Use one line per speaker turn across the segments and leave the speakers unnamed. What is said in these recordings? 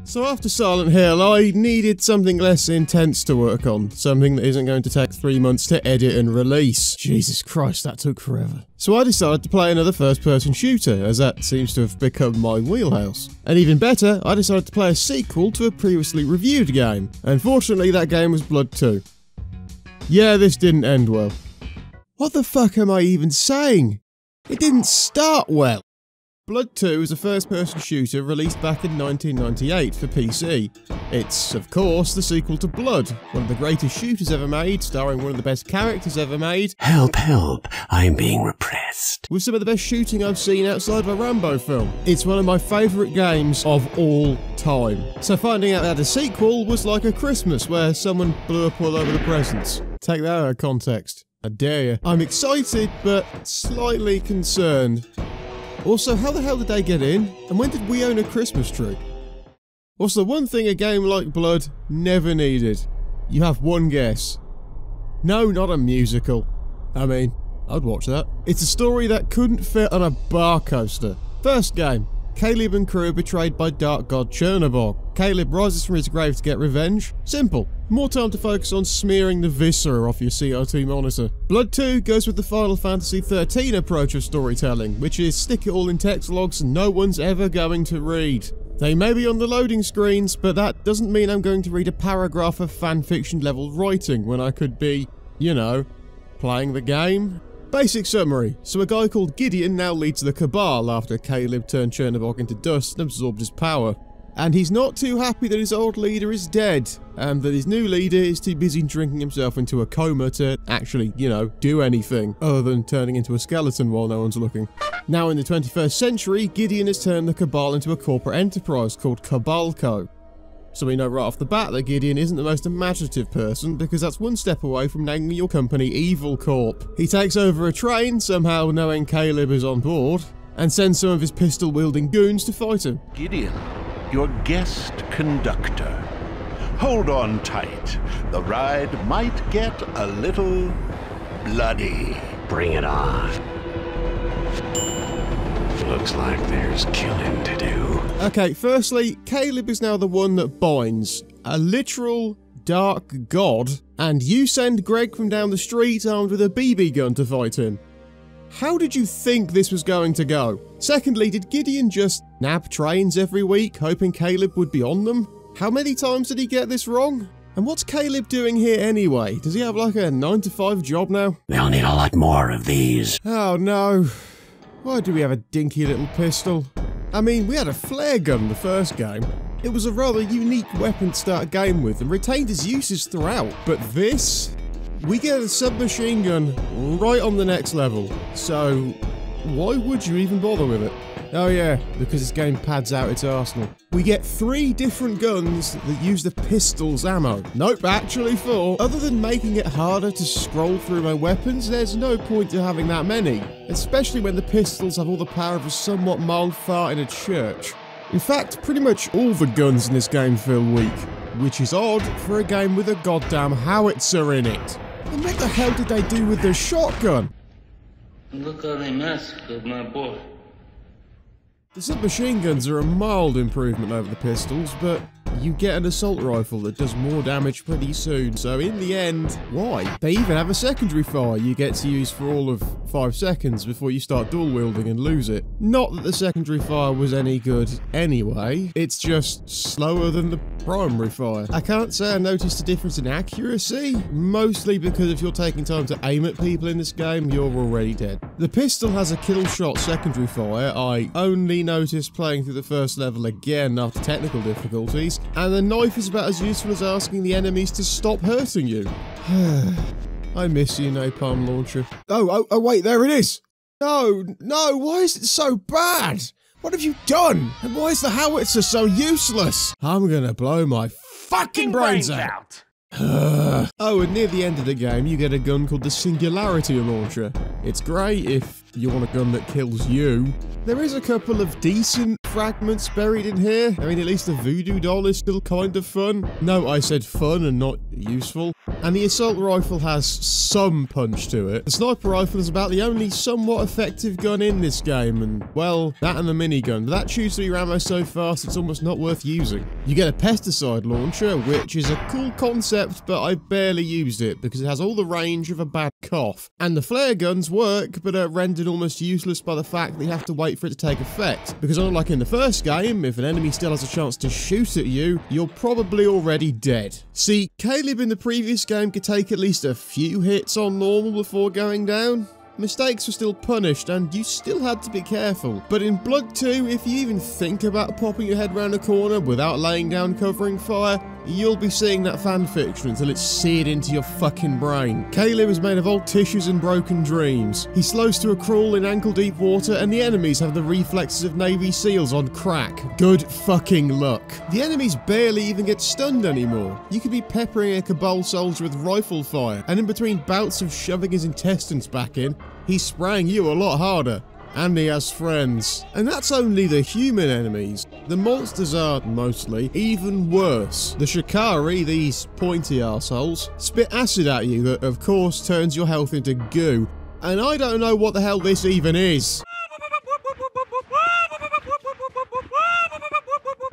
So after Silent Hill, I needed something less intense to work on. Something that isn't going to take 3 months to edit and release. Jesus Christ, that took forever. So I decided to play another first-person shooter, as that seems to have become my wheelhouse. And even better, I decided to play a sequel to a previously reviewed game. Unfortunately, that game was Blood 2. Yeah, this didn't end well. What the fuck am I even saying? It didn't start well. Blood 2 is a first-person shooter released back in 1998 for PC. It's, of course, the sequel to Blood, one of the greatest shooters ever made, starring one of the best characters ever made.
Help, help, I'm being repressed.
With some of the best shooting I've seen outside of a Rambo film. It's one of my favourite games of all time. So finding out they had a sequel was like a Christmas where someone blew up all over the presents. Take that out of context. I dare you. I'm excited, but slightly concerned. Also, how the hell did they get in? And when did we own a Christmas tree? What's the one thing a game like Blood never needed? You have one guess. No, not a musical. I mean, I'd watch that. It's a story that couldn't fit on a bar coaster. First game. Caleb and crew are betrayed by Dark God Chernobog. Caleb rises from his grave to get revenge. Simple. More time to focus on smearing the viscera off your CRT monitor. Blood 2 goes with the Final Fantasy XIII approach of storytelling, which is stick it all in text logs no one's ever going to read. They may be on the loading screens, but that doesn't mean I'm going to read a paragraph of fanfiction level writing when I could be, you know, playing the game. Basic summary. So a guy called Gideon now leads the Cabal after Caleb turned Chernobog into dust and absorbed his power. And he's not too happy that his old leader is dead, and that his new leader is too busy drinking himself into a coma to actually, you know, do anything other than turning into a skeleton while no one's looking. Now in the 21st century, Gideon has turned the Cabal into a corporate enterprise called Cabalco. So we know right off the bat that Gideon isn't the most imaginative person, because that's one step away from naming your company Evil Corp. He takes over a train, somehow knowing Caleb is on board, and sends some of his pistol-wielding goons to fight him.
Gideon, your guest conductor. Hold on tight. The ride might get a little bloody.
Bring it on. Looks like there's killing to do.
Okay, firstly, Caleb is now the one that binds. A literal dark god, and you send Greg from down the street armed with a BB gun to fight him. How did you think this was going to go? Secondly, did Gideon just nab trains every week, hoping Caleb would be on them? How many times did he get this wrong? And what's Caleb doing here anyway? Does he have like a 9-to-5 job now?
They'll need a lot more of these.
Oh no. Why do we have a dinky little pistol? I mean, we had a flare gun the first game. It was a rather unique weapon to start a game with and retained its uses throughout. But this? We get a submachine gun right on the next level. So, why would you even bother with it? Oh yeah, because this game pads out its arsenal. We get 3 different guns that use the pistol's ammo. Nope, actually 4. Other than making it harder to scroll through my weapons, there's no point to having that many. Especially when the pistols have all the power of a somewhat mild fart in a church. In fact, pretty much all the guns in this game feel weak. Which is odd for a game with a goddamn howitzer in it. And what the hell did they do with the shotgun?
Look how they massacred my boy.
The submachine guns are a mild improvement over the pistols, but you get an assault rifle that does more damage pretty soon, so in the end, why? They even have a secondary fire you get to use for all of 5 seconds before you start dual wielding and lose it. Not that the secondary fire was any good anyway, it's just slower than the primary fire. I can't say I noticed a difference in accuracy, mostly because if you're taking time to aim at people in this game, you're already dead. The pistol has a kill shot secondary fire. I only noticed playing through the first level again after technical difficulties, and the knife is about as useful as asking the enemies to stop hurting you. I miss you, Napalm Launcher. Oh, wait, there it is! No, why is it so bad? What have you done? And why is the howitzer so useless? I'm gonna blow my fucking brains out! Oh, and near the end of the game, you get a gun called the Singularity Launcher. It's great if you want a gun that kills you. There is a couple of decent fragments buried in here. I mean, at least the voodoo doll is still kind of fun. No, I said fun and not useful. And the assault rifle has some punch to it. The sniper rifle is about the only somewhat effective gun in this game, and, well, that and the minigun. But that chews through your ammo so fast, it's almost not worth using. You get a pesticide launcher, which is a cool concept, but I barely used it, because it has all the range of a bad cough. And the flare guns work, but are rendered almost useless by the fact that you have to wait for it to take effect. Because unlike in the first game, if an enemy still has a chance to shoot at you, you're probably already dead. See, Caleb in the previous game could take at least a few hits on normal before going down. Mistakes were still punished, and you still had to be careful. But in Blood 2, if you even think about popping your head round a corner without laying down covering fire, you'll be seeing that fanfiction until it's seared into your fucking brain. Caleb is made of old tissues and broken dreams. He slows to a crawl in ankle-deep water, and the enemies have the reflexes of Navy SEALs on crack. Good fucking luck. The enemies barely even get stunned anymore. You could be peppering a Cabal soldier with rifle fire, and in between bouts of shoving his intestines back in, he's spraying you a lot harder. And he has friends. And that's only the human enemies. The monsters are, mostly, even worse. The Shikari, these pointy arseholes, spit acid at you that, of course, turns your health into goo. And I don't know what the hell this even is.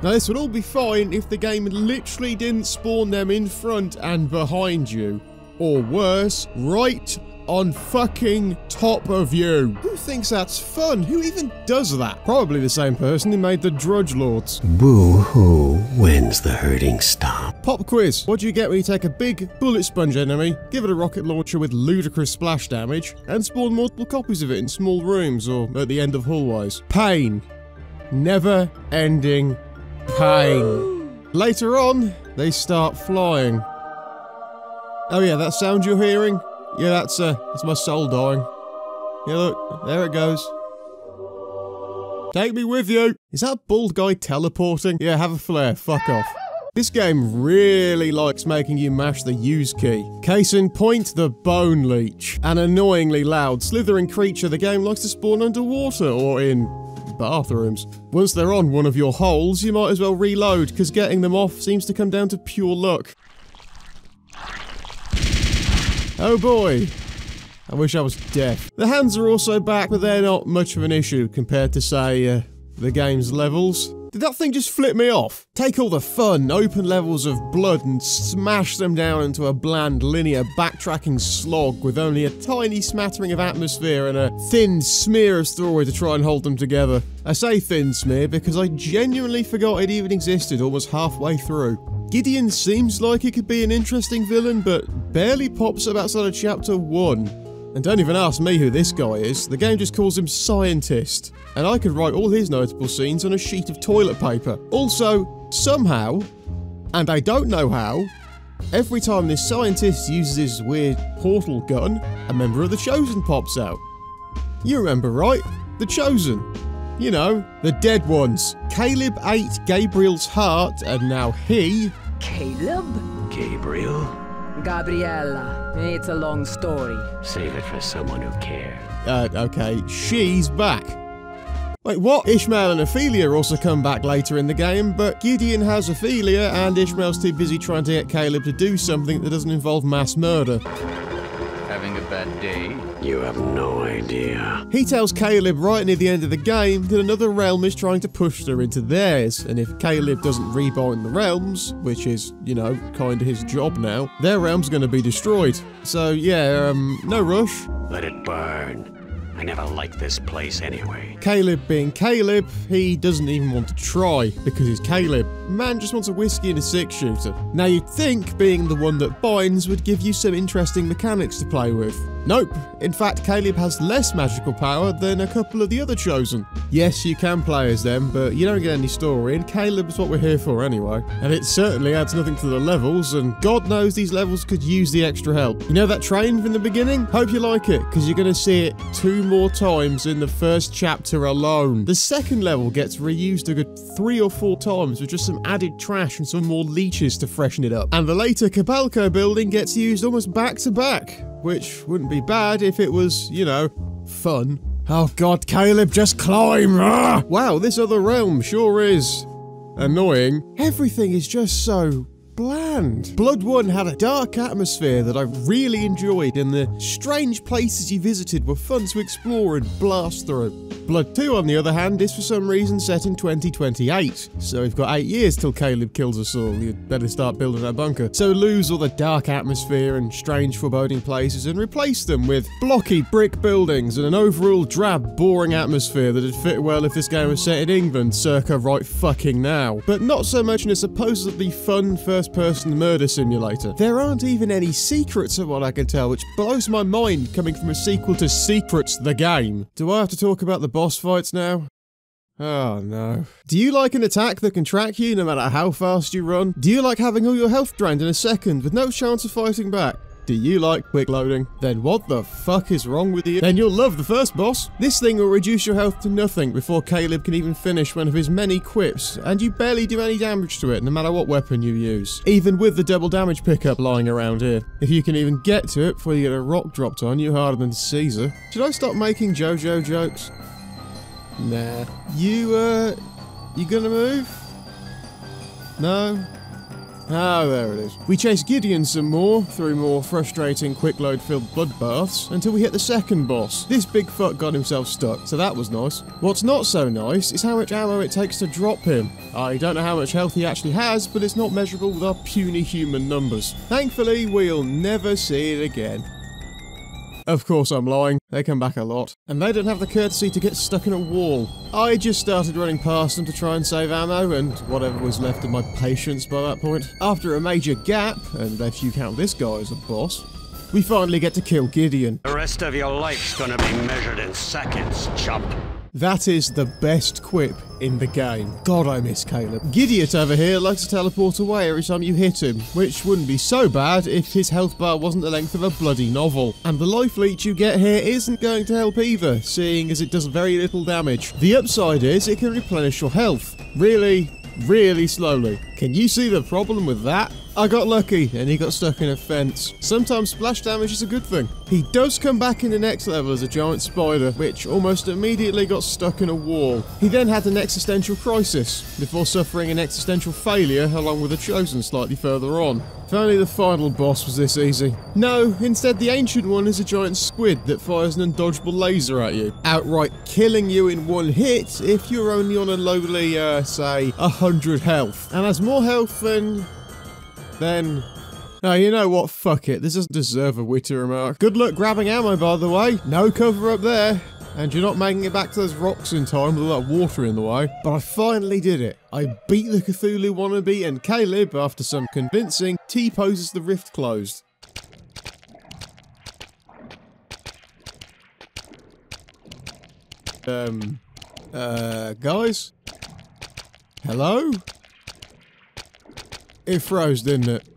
Now this would all be fine if the game literally didn't spawn them in front and behind you. Or worse, right on fucking top of you. Who thinks that's fun? Who even does that? Probably the same person who made the Drudge Lords.
Boo-hoo, when's the hurting stop?
Pop quiz. What do you get when you take a big bullet sponge enemy, give it a rocket launcher with ludicrous splash damage, and spawn multiple copies of it in small rooms or at the end of hallways? Pain. Never ending pain. Later on, they start flying. Oh yeah, that sound you're hearing? Yeah, that's my soul dying. Yeah, look, there it goes. Take me with you. Is that bald guy teleporting? Yeah, have a flare, fuck off. This game really likes making you mash the use key. Case in point, the Bone Leech. An annoyingly loud, slithering creature the game likes to spawn underwater or in bathrooms. Once they're on one of your holes, you might as well reload, because getting them off seems to come down to pure luck. Oh boy, I wish I was deaf. The hands are also back, but they're not much of an issue compared to, say, the game's levels. Did that thing just flip me off? Take all the fun, open levels of blood and smash them down into a bland, linear, backtracking slog with only a tiny smattering of atmosphere and a thin smear of story to try and hold them together. I say thin smear because I genuinely forgot it even existed almost halfway through. Gideon seems like he could be an interesting villain, but barely pops up outside of Chapter 1. And don't even ask me who this guy is, the game just calls him Scientist. And I could write all his notable scenes on a sheet of toilet paper. Also, somehow, and I don't know how, every time this scientist uses his weird portal gun, a member of the Chosen pops out. You remember, right? The Chosen. You know, the dead ones. Caleb ate Gabriel's heart, and now he...
Caleb?
Gabriel?
Gabriella. It's a long story.
Save it for someone who cares.
Okay, she's back. Wait, what? Ishmael and Ophelia also come back later in the game, but Gideon has Ophelia, and Ishmael's too busy trying to get Caleb to do something that doesn't involve mass murder.
Having a bad day?
You have no idea.
He tells Caleb right near the end of the game that another realm is trying to push her into theirs, and if Caleb doesn't rebind the realms, which is, you know, kinda his job now, their realm's gonna be destroyed. So yeah, no rush.
Let it burn. I never liked this place anyway.
Caleb being Caleb, he doesn't even want to try, because he's Caleb. Man just wants a whiskey and a six-shooter. Now you'd think being the one that binds would give you some interesting mechanics to play with. Nope. In fact, Caleb has less magical power than a couple of the other Chosen. Yes, you can play as them, but you don't get any story, and Caleb is what we're here for anyway. And it certainly adds nothing to the levels, and God knows these levels could use the extra help. You know that train from the beginning? Hope you like it, because you're going to see it 2 more times in the first chapter alone. The second level gets reused a good 3 or 4 times with just some added trash and some more leeches to freshen it up. And the later Capalco building gets used almost back to back, which wouldn't be bad if it was, you know, fun. Oh god, Caleb, just climb! Ah! Wow, this other realm sure is annoying. Everything is just so bland. Blood 1 had a dark atmosphere that I really enjoyed, and the strange places you visited were fun to explore and blast through. Blood 2, on the other hand, is for some reason set in 2028, so we've got 8 years till Caleb kills us all. You'd better start building that bunker. So lose all the dark atmosphere and strange foreboding places and replace them with blocky brick buildings and an overall drab, boring atmosphere that'd fit well if this game was set in England circa right fucking now. But not so much in a supposedly fun first-person murder simulator. There aren't even any secrets of what I can tell, which blows my mind coming from a sequel to Secrets the Game. Do I have to talk about the boss fights now? Oh no. Do you like an attack that can track you no matter how fast you run? Do you like having all your health drained in a second with no chance of fighting back? Do you like quick loading? Then what the fuck is wrong with you? Then you'll love the first boss. This thing will reduce your health to nothing before Caleb can even finish one of his many quips, and you barely do any damage to it no matter what weapon you use. Even with the double damage pickup lying around here. If you can even get to it before you get a rock dropped on you harder than Caesar. Should I stop making JoJo jokes? Nah. You gonna move? No? Oh, there it is. We chase Gideon some more, through more frustrating quick load filled bloodbaths, until we hit the second boss. This big fuck got himself stuck, so that was nice. What's not so nice is how much ammo it takes to drop him. I don't know how much health he actually has, but it's not measurable with our puny human numbers. Thankfully, we'll never see it again. Of course I'm lying, they come back a lot. And they don't have the courtesy to get stuck in a wall. I just started running past them to try and save ammo, and whatever was left of my patience by that point. After a major gap, and if you count this guy as a boss, we finally get to kill Gideon.
The rest of your life's gonna be measured in seconds, chump.
That is the best quip in the game. God, I miss Caleb. Gideon over here likes to teleport away every time you hit him, which wouldn't be so bad if his health bar wasn't the length of a bloody novel. And the life leech you get here isn't going to help either, seeing as it does very little damage. The upside is it can replenish your health. Really slowly. Can you see the problem with that? I got lucky and he got stuck in a fence. Sometimes splash damage is a good thing. He does come back in the next level as a giant spider, which almost immediately got stuck in a wall. He then had an existential crisis, before suffering an existential failure along with the Chosen slightly further on. If only the final boss was this easy. No, instead the Ancient One is a giant squid that fires an undodgeable laser at you, outright killing you in one hit if you're only on a lowly, say, 100 health. And has more health than... Oh, you know what? Fuck it. This doesn't deserve a witty remark. Good luck grabbing ammo, by the way. No cover up there. And you're not making it back to those rocks in time with all that water in the way. But I finally did it. I beat the Cthulhu wannabe, and Caleb, after some convincing, T-poses the rift closed. Guys? Hello? It froze, didn't it?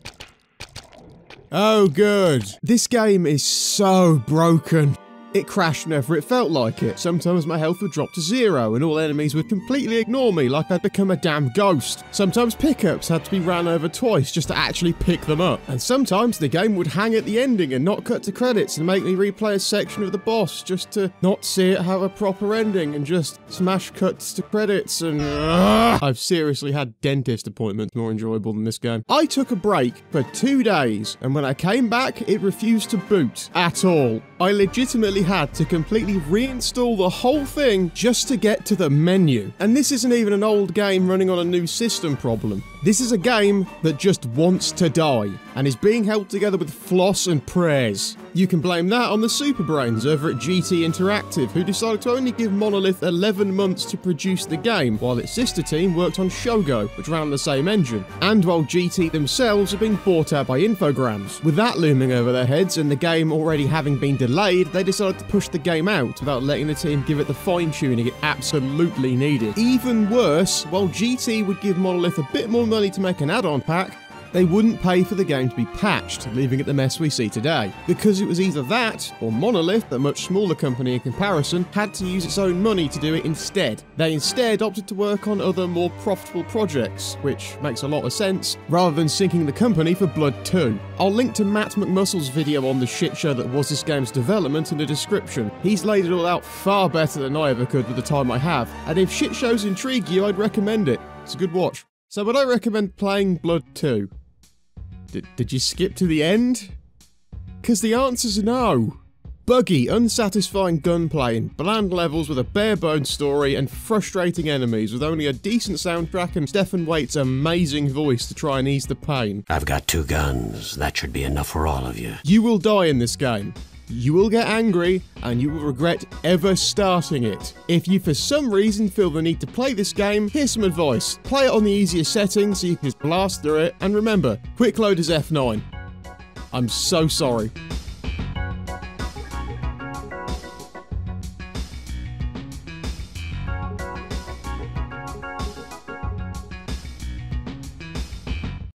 Oh, good. This game is so broken. It crashed whenever it felt like it. Sometimes my health would drop to 0 and all enemies would completely ignore me like I'd become a damn ghost. Sometimes pickups had to be ran over twice just to actually pick them up. And sometimes the game would hang at the ending and not cut to credits and make me replay a section of the boss just to not see it have a proper ending and just smash cuts to credits and... I've seriously had dentist appointments more enjoyable than this game. I took a break for 2 days and when I came back it refused to boot at all. I legitimately had to completely reinstall the whole thing just to get to the menu. And this isn't even an old game running on a new system problem. This is a game that just wants to die and is being held together with floss and prayers. You can blame that on the Superbrains over at GT Interactive, who decided to only give Monolith 11 months to produce the game, while its sister team worked on Shogo, which ran on the same engine, and while GT themselves have been bought out by Infogrames. With that looming over their heads and the game already having been delayed, they decided to push the game out without letting the team give it the fine-tuning it absolutely needed. Even worse, while GT would give Monolith a bit more money to make an add-on pack, they wouldn't pay for the game to be patched, leaving it the mess we see today. Because it was either that, or Monolith, a much smaller company in comparison, had to use its own money to do it instead. They instead opted to work on other more profitable projects, which makes a lot of sense, rather than sinking the company for Blood 2. I'll link to Matt McMuscle's video on the shit show that was this game's development in the description. He's laid it all out far better than I ever could with the time I have, and if shit shows intrigue you, I'd recommend it. It's a good watch. So would I recommend playing Blood 2? Did you skip to the end? Because the answer's no. Buggy, unsatisfying gunplay and bland levels with a bare-bones story and frustrating enemies with only a decent soundtrack and Stephen Waite's amazing voice to try and ease the pain.
I've got 2 guns. That should be enough for all of you.
You will die in this game. You will get angry, and you will regret ever starting it. If you for some reason feel the need to play this game, here's some advice. Play it on the easiest settings so you can just blast through it, and remember, quick load is F9. I'm so sorry.